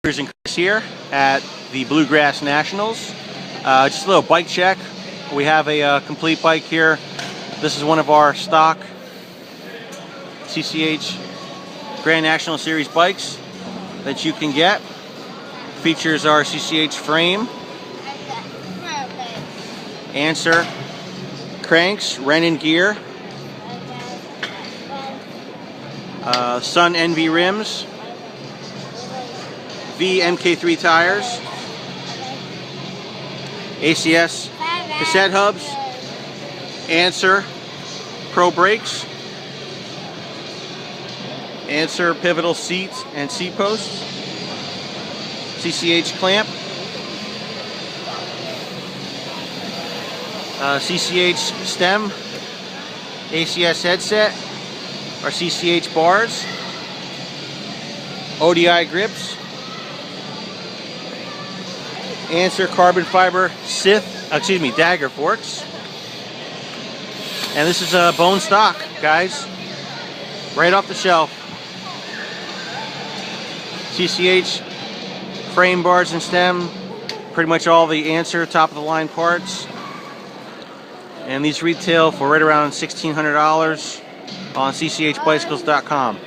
Chris here at the Bluegrass Nationals. Just a little bike check. We have a complete bike here. This is one of our stock CCH Grand National Series bikes that you can get. Features our CCH frame, answer, cranks, Renin gear, Sun NV rims, V MK3 tires, ACS cassette hubs, Answer Pro brakes, Answer pivotal seats and seat posts, CCH clamp, CCH stem, ACS headset, our CCH bars, ODI grips, Answer carbon fiber dagger forks, and this is a bone stock, guys, right off the shelf. CCH frame, bars, and stem, pretty much all the Answer top of the line parts, and these retail for right around $1,600 on CCHbicycles.com.